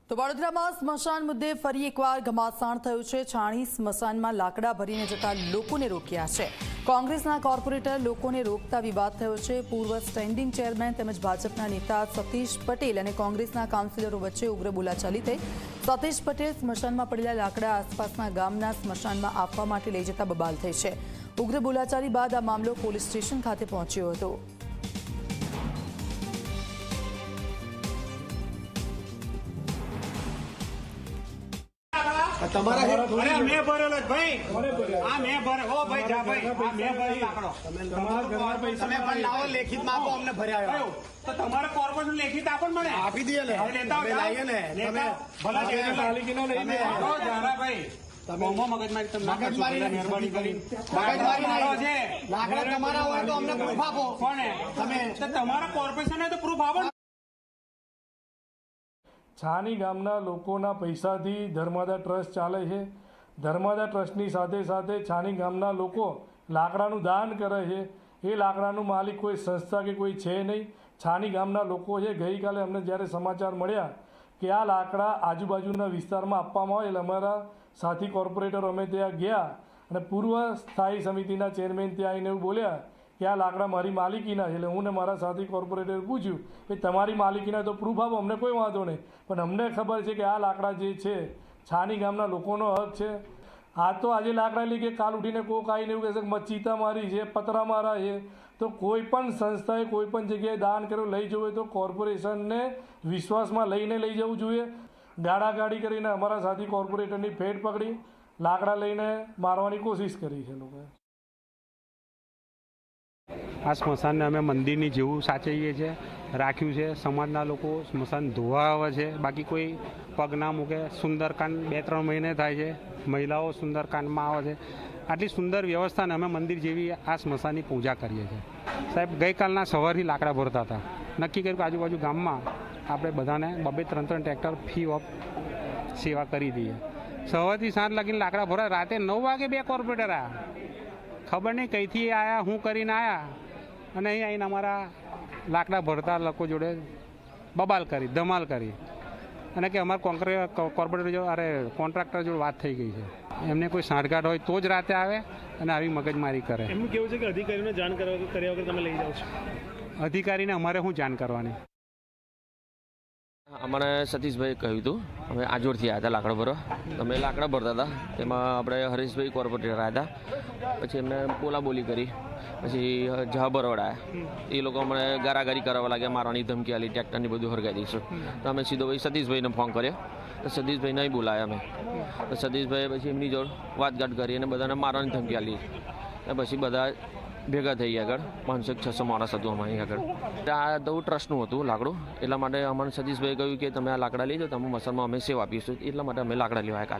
તો વડોદરામાં સ્મશાન મુદ્દે ફરી એકવાર ઘમાસાણ થયું છે। છાણી સ્મશાનમાં લાકડા ભરીને જતા લોકોને રોક્યા છે। કોંગ્રેસના કોર્પોરેટર લોકોને રોકતા વિવાદ થયો છે। પૂર્વ સ્ટેન્ડિંગ ચેરમેન તેમજ ભાજપના નેતા સતીશ પટેલ અને કોંગ્રેસના કાઉન્સિલરો વચ્ચે ઉગ્ર બોલાચાલી થઈ। સતીશ પટેલ સ્મશાનમાં પડેલા લાકડા આસપાસના ગામના સ્મશાનમાં આપવા માટે લઈ જતા બબાલ થઈ છે। ઉગ્ર બોલાચાલી બાદ આ મામલો પોલીસ સ્ટેશન ખાતે પહોંચ્યો હતો। તમારા અરે મેં ભરેલો ભાઈ આ મેં ભરે ઓ ભાઈ જા ભાઈ આ મેં ભરેલો આંકડો તમે પણ લાવો લેખિતમાં આપો અમને ભર્યા આવ્યો તો તમારે કોર્પોરેશન લેખિત આપો મને આપી દઈએ ને લેતા લાવીએ ને તમે ભલા જે માલિકીનો લઈને આવો જારા ભાઈ તમે મગજમારી તમને મહેરબાની કરી મગજમારી છે લાકડા તમારા હોય તો અમને પ્રૂફ આપો કોને તમે તમારા કોર્પોરેશને તો પ્રૂફ આપો। છાણી ગામના લોકોના પૈસાથી ધર્માદા ટ્રસ્ટ ચાલે છે। ધર્માદા ટ્રસ્ટની સાથે સાથે છાણી ગામના લોકો લાકડાનું દાન કરે છે। એ લાકડાનું માલિક કોઈ સંસ્થા કે કોઈ છે નહીં, છાણી ગામના લોકો છે। ગઈકાલે અમને જ્યારે સમાચાર મળ્યા કે આ લાકડા આજુબાજુના વિસ્તારમાં આપવામાં આવે એટલે અમારા સાથી કોર્પોરેટર અમે ત્યાં ગયા અને પૂર્વ સ્થાયી સમિતિના ચેરમેન ત્યાં આવીને એવું બોલ્યા કે આ લાકડા મારી માલિકીના છે। એટલે હું ને મારા સાથી કોર્પોરેટરે પૂછ્યું કે તમારી માલિકીના તો પ્રૂફ આપો, અમને કોઈ વાંધો નહીં, પણ અમને ખબર છે કે આ લાકડા જે છે છાણી ગામના લોકોનો હક છે। આ તો આજે લાકડા લઈ કે કાલ ઉઠીને કોક આવીને એવું કહેશે કે ચીતા મારી છે, પતરા મારા છે, તો કોઈ પણ સંસ્થાએ કોઈ પણ જગ્યાએ દાન કર્યું લઈ જવું હોય તો કોર્પોરેશનને વિશ્વાસમાં લઈને લઈ જવું જોઈએ। ગાડાગાડી કરીને અમારા સાથી કોર્પોરેટરની ફેટ પકડી લાકડા લઈને મારવાની કોશિશ કરી છે લોકોએ। આ સ્મશાનને અમે મંદિરની જેવું સાચવીએ છીએ, રાખ્યું છે। સમાજના લોકો સ્મશાન ધોવા આવે છે, બાકી કોઈ પગ ના મૂકે। સુંદરકાંડ 2-3 મહિને થાય છે, મહિલાઓ સુંદરકાંડમાં આવે છે। આટલી સુંદર વ્યવસ્થાને અમે મંદિર જેવી આ સ્મશાનની પૂજા કરીએ છીએ। સાહેબ ગઈકાલના સવારથી લાકડા ભરતા હતા, નક્કી કર્યું કે આજુબાજુ ગામમાં આપણે બધાને 2-3 ટ્રેક્ટર ફી ઓફ સેવા કરી દઈએ। સવારથી સાંજ લાગીને લાકડા ભરાય। રાતે 9 વાગે 2 કોર્પોરેટર આવ્યા, ખબર નહીં કઈથી આવ્યા, હું કરીને આવ્યા અને અહીં આવીને અમારા લાકડા ભરતા લોકો જોડે બબાલ કરી, ધમાલ કરી અને કે અમારા કોર્પોરેટર જોડે અરે કોન્ટ્રાક્ટર જોડે વાત થઈ ગઈ છે। એમને કોઈ સાંઠગાંઠ હોય તો જ રાતે આવે અને આવી મગજમારી કરે। એમનું કેવું છે કે અધિકારીઓને જાણ કર્યા વગર તમે લઈ જાઓ છો? અધિકારીને અમારે શું જાણ કરવાની? અમને સતીશભાઈ કહ્યું હતું, અમે આજોડથી આવ્યા હતા લાકડા ભરવા, અમે લાકડા ભરતા હતા, તેમાં આપણે હરીશભાઈ કોર્પોરેટર આવ્યા હતા, પછી એમને બોલાબોલી કરી, પછી જહા ભરવાડ એ લોકો અમને ગારાગારી કરાવવા લાગ્યા, મારવાની ધમકી આલી, ટ્રેક્ટરની બધું હરગાઈ દઈશું। તો અમે સીધો ભાઈ સતીશભાઈને ફોન કર્યો, તો સતીશભાઈ નહીં બોલાયા અમે, તો સતીશભાઈએ પછી એમની જોડે વાતગાટ કરી અને બધાને મારવાની ધમકી આલી, પછી બધા ભેગા થઈ આગળ 500-600 માણસ હતું અમારી આગળ। આ તો ટ્રસ્ટનું હતું લાકડું, એટલા માટે અમને સતીશભાઈ કહ્યું કે તમે આ લાકડા લઈ જાઓ, તમે મસલમાં અમે સેવા આપીશું, એટલા માટે અમે લાકડા લેવા કાલે।